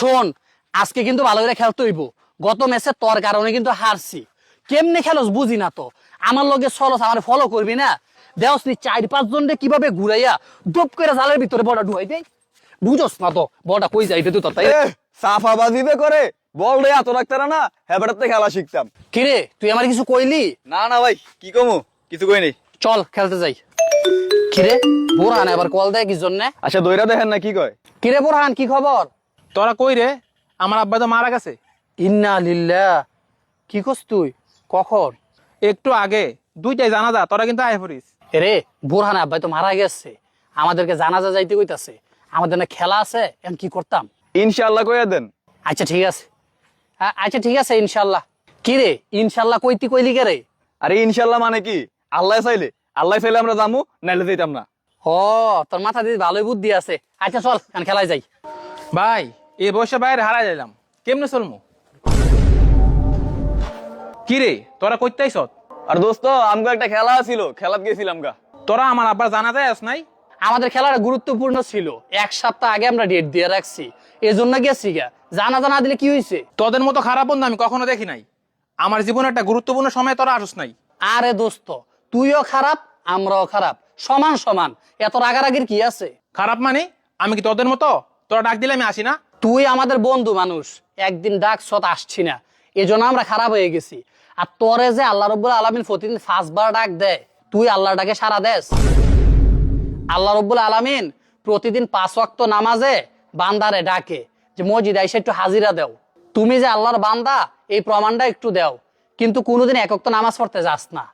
শোন, আজকে কিন্তু ভালো করে খেলতে হইব। গত ম্যাচে তোর কারণে কিন্তু হারছি। কেমনে খেলোস বুঝি না তো। আমার লগে চলস, আমার ফলো করবি না। দেওস নি 4-5 জনকে কিভাবে ঘুরাইয়া দপ করে জালের ভিতরে বড়া ঢুকাই দেয়। বুঝোস না তো বড়টা কই যাইবে তুই? তাই সাফাবাজিবে করে বল রে এত রাখতারা না, হেবাটাতে খেলা শিখতাম। কিরে, তুই আমার কিছু কইলি? না না ভাই, কি কমু, কিছু কই নেই। চল খেলতে যাই। কিরে বোরহান এবার কল দেয় কি জন্য? আচ্ছা দইরা দেখেন না কি কয়। কিরে বোরহান, কি খবর? তোরা কই রে? আমার আব্বা তো মারা গেছে। ইন্না লিল্লাহ। কি করছ তুই? কখন? একটু আগে 2টায় জানাজা, তোরা কিন্তু আয় পড়িস। রে বোরহান আব্বাই তো মারা গেছে, আমাদেরকে জানাজা যাইতে কইতাছে। আমাদের না খেলা আছে, এখন কি করতাম? ইনশাআল্লাহ কইয়া দেন। আচ্ছা ঠিক আছে, আচ্ছা ঠিক আছে ইনশাল্লাহ। কি রে ইনশাল্লাহ কইতি কইলি কে রে? আরে ইনশাআল্লাহ মানে কি, আল্লাহ চাইলে আমরা যামু, নাইলে যাইতাম না। ও, তোর মাথা দিয়ে ভালোই বুদ্ধি আছে। আচ্ছা চল এখন খেলায় যাই। ভাই এই বয়সে বাইরে হারাই যাইলাম, কেমনে চলমু? কি রে তোরা কইতে আইছত? আর দোস্ত আমগো একটা খেলা ছিল, খেলাত গেছিলাম গা। তোরা আমার আব্বার জানাজায় আস নাই? আমাদের খেলাটা গুরুত্বপূর্ণ ছিল, 1 সপ্তাহ আগে আমরা ডেট দিয়ে রাখছি, এজন্য গেছি গা। জানাজা না দিলে কি হয়েছে? তোদের মতো খারাপ বন্ধু আমি কখনো দেখি নাই। আমার জীবনে একটা গুরুত্বপূর্ণ সময় তোরা আসস নাই। আরে দোস্ত, তুইও খারাপ আমরাও খারাপ, সমান সমান, এত রাগারাগির কি আছে? খারাপ মানে আমি কি তোদের মতো? তোরা ডাক দিলে আমি আসি না? তুই আমাদের বন্ধু মানুষ, একদিন ডাক সত আসছি না, এজন্য আমরা খারাপ হয়ে গেছি। আর তোরে যে আল্লাহ রব্বুল আলামিন প্রতিদিন 5 বার ডাক দেয়, তুই আল্লাহর ডাকে সাড়া দেস? আল্লাহ রব্বুল আলামিন প্রতিদিন 5 ওয়াক্ত নামাজে বান্দারে ডাকে যে মসজিদে আইসা একটু হাজিরা দেও। তুমি যে আল্লাহর বান্দা এই প্রমাণটা একটু দেও, কিন্তু কোনোদিন 1 ওয়াক্ত নামাজ পড়তে যাস না।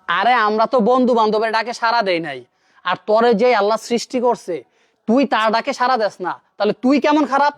আরে আমরা তো বন্ধু বান্ধবের ডাকে সাড়া দেই নাই, আর তোরে যে আল্লাহ সৃষ্টি করছে তুই তার ডাকে সাড়া দেস না, তাহলে তুই কেমন খারাপ?